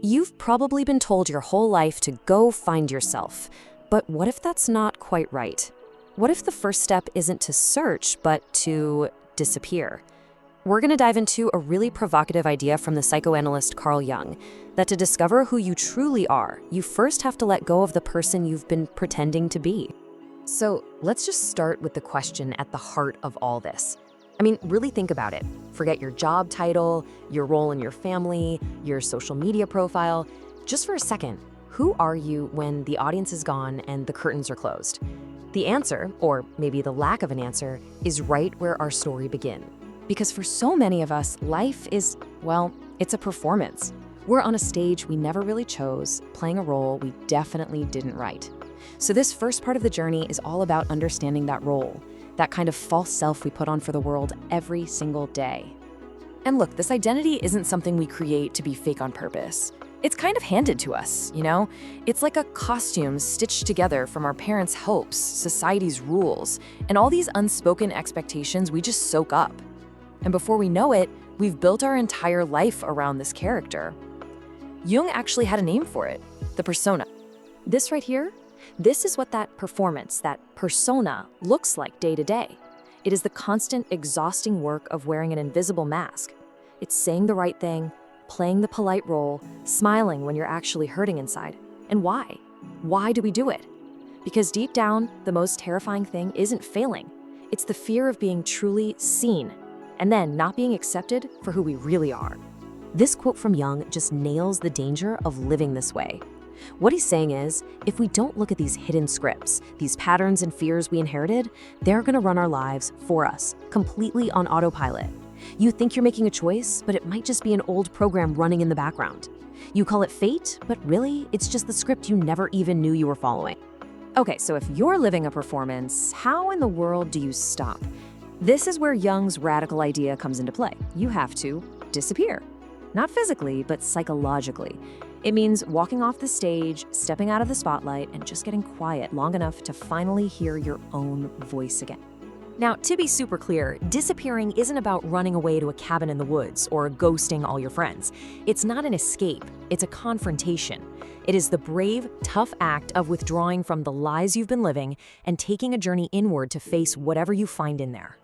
You've probably been told your whole life to go find yourself. But what if that's not quite right? What if the first step isn't to search, but to disappear? We're going to dive into a really provocative idea from the psychoanalyst Carl Jung, that to discover who you truly are, you first have to let go of the person you've been pretending to be. So let's just start with the question at the heart of all this. I mean, really think about it. Forget your job title, your role in your family, your social media profile. Just for a second, who are you when the audience is gone and the curtains are closed? The answer, or maybe the lack of an answer, is right where our story begins. Because for so many of us, life is, well, it's a performance. We're on a stage we never really chose, playing a role we definitely didn't write. So this first part of the journey is all about understanding that role, that kind of false self we put on for the world every single day. And look, this identity isn't something we create to be fake on purpose. It's kind of handed to us, you know? It's like a costume stitched together from our parents' hopes, society's rules, and all these unspoken expectations we just soak up. And before we know it, we've built our entire life around this character. Jung actually had a name for it, the persona. This right here, this is what that performance, that persona, looks like day to day. It is the constant, exhausting work of wearing an invisible mask. It's saying the right thing, playing the polite role, smiling when you're actually hurting inside. And why? Why do we do it? Because deep down, the most terrifying thing isn't failing. It's the fear of being truly seen, and then not being accepted for who we really are. This quote from Jung just nails the danger of living this way. What he's saying is, if we don't look at these hidden scripts, these patterns and fears we inherited, they're gonna run our lives for us, completely on autopilot. You think you're making a choice, but it might just be an old program running in the background. You call it fate, but really, it's just the script you never even knew you were following. Okay, so if you're living a performance, how in the world do you stop? This is where Jung's radical idea comes into play. You have to disappear. Not physically, but psychologically. It means walking off the stage, stepping out of the spotlight, and just getting quiet long enough to finally hear your own voice again. Now, to be super clear, disappearing isn't about running away to a cabin in the woods or ghosting all your friends. It's not an escape, it's a confrontation. It is the brave, tough act of withdrawing from the lies you've been living and taking a journey inward to face whatever you find in there.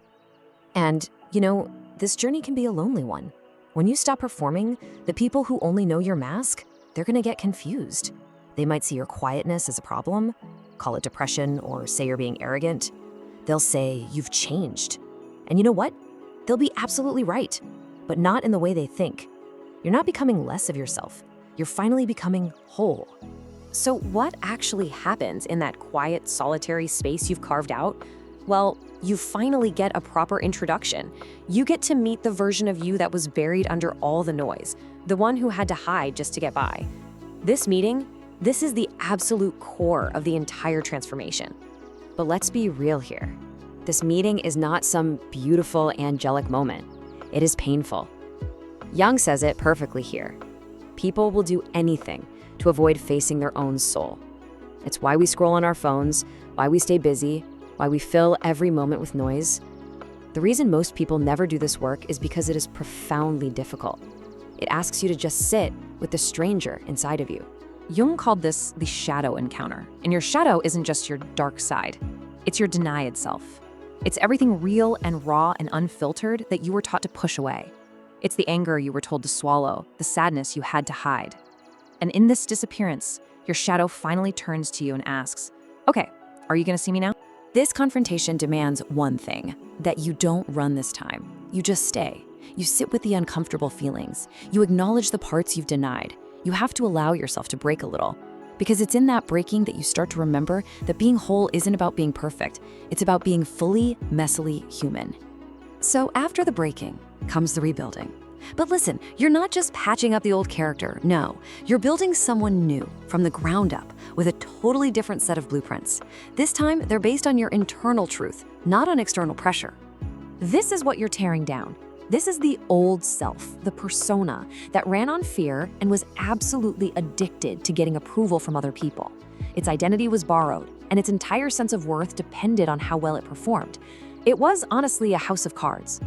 And, you know, this journey can be a lonely one. When you stop performing, the people who only know your mask, they're gonna get confused. They might see your quietness as a problem, call it depression, or say you're being arrogant. They'll say you've changed. And you know what? They'll be absolutely right, but not in the way they think. You're not becoming less of yourself. You're finally becoming whole. So what actually happens in that quiet, solitary space you've carved out? Well, you finally get a proper introduction. You get to meet the version of you that was buried under all the noise, the one who had to hide just to get by. This meeting, this is the absolute core of the entire transformation. But let's be real here. This meeting is not some beautiful, angelic moment. It is painful. Jung says it perfectly here. People will do anything to avoid facing their own soul. It's why we scroll on our phones, why we stay busy, why we fill every moment with noise. The reason most people never do this work is because it is profoundly difficult. It asks you to just sit with the stranger inside of you. Jung called this the shadow encounter. And your shadow isn't just your dark side. It's your denied self. It's everything real and raw and unfiltered that you were taught to push away. It's the anger you were told to swallow, the sadness you had to hide. And in this disappearance, your shadow finally turns to you and asks, okay, are you gonna see me now? This confrontation demands one thing, that you don't run this time. You just stay. You sit with the uncomfortable feelings. You acknowledge the parts you've denied. You have to allow yourself to break a little. Because it's in that breaking that you start to remember that being whole isn't about being perfect. It's about being fully, messily human. So after the breaking comes the rebuilding. But listen, you're not just patching up the old character. No, you're building someone new from the ground up with a totally different set of blueprints. This time, they're based on your internal truth, not on external pressure. This is what you're tearing down. This is the old self, the persona that ran on fear and was absolutely addicted to getting approval from other people. Its identity was borrowed, and its entire sense of worth depended on how well it performed. It was honestly a house of cards.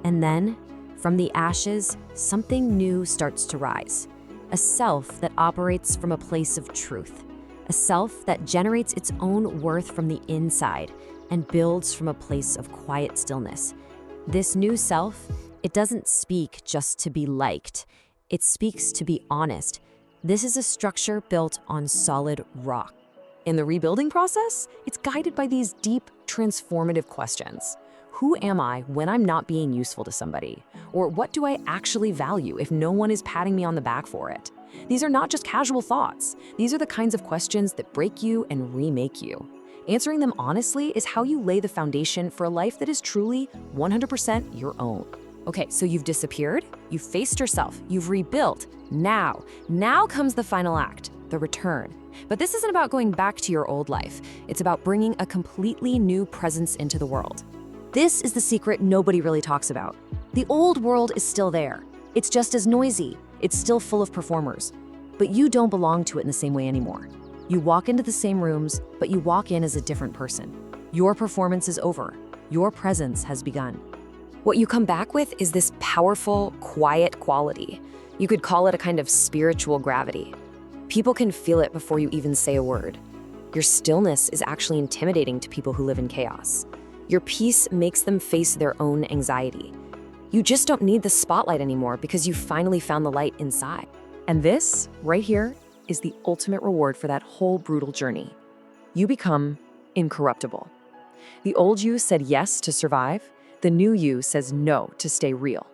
And then, from the ashes, something new starts to rise. a self that operates from a place of truth, a self that generates its own worth from the inside and builds from a place of quiet stillness. This new self, it doesn't speak just to be liked. It speaks to be honest. This is a structure built on solid rock. In the rebuilding process, it's guided by these deep, transformative questions. Who am I when I'm not being useful to somebody? Or what do I actually value if no one is patting me on the back for it? These are not just casual thoughts. These are the kinds of questions that break you and remake you. Answering them honestly is how you lay the foundation for a life that is truly 100% your own. Okay, so you've disappeared, you've faced yourself, you've rebuilt. Now comes the final act, the return. But this isn't about going back to your old life. It's about bringing a completely new presence into the world. This is the secret nobody really talks about. The old world is still there. It's just as noisy. It's still full of performers. But you don't belong to it in the same way anymore. You walk into the same rooms, but you walk in as a different person. Your performance is over. Your presence has begun. What you come back with is this powerful, quiet quality. You could call it a kind of spiritual gravity. People can feel it before you even say a word. Your stillness is actually intimidating to people who live in chaos. Your peace makes them face their own anxiety. You just don't need the spotlight anymore because you finally found the light inside. And this, right here, is the ultimate reward for that whole brutal journey. You become incorruptible. The old you said yes to survive. The new you says no to stay real.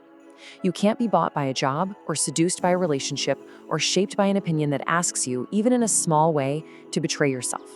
You can't be bought by a job or seduced by a relationship or shaped by an opinion that asks you, even in a small way, to betray yourself.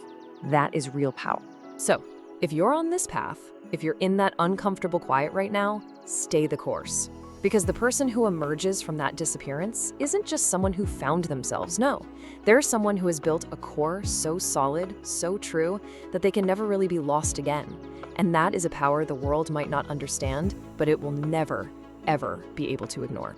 That is real power. So, if you're on this path, if you're in that uncomfortable quiet right now, stay the course. Because the person who emerges from that disappearance isn't just someone who found themselves, no. They're someone who has built a core so solid, so true, that they can never really be lost again. And that is a power the world might not understand, but it will never, ever be able to ignore.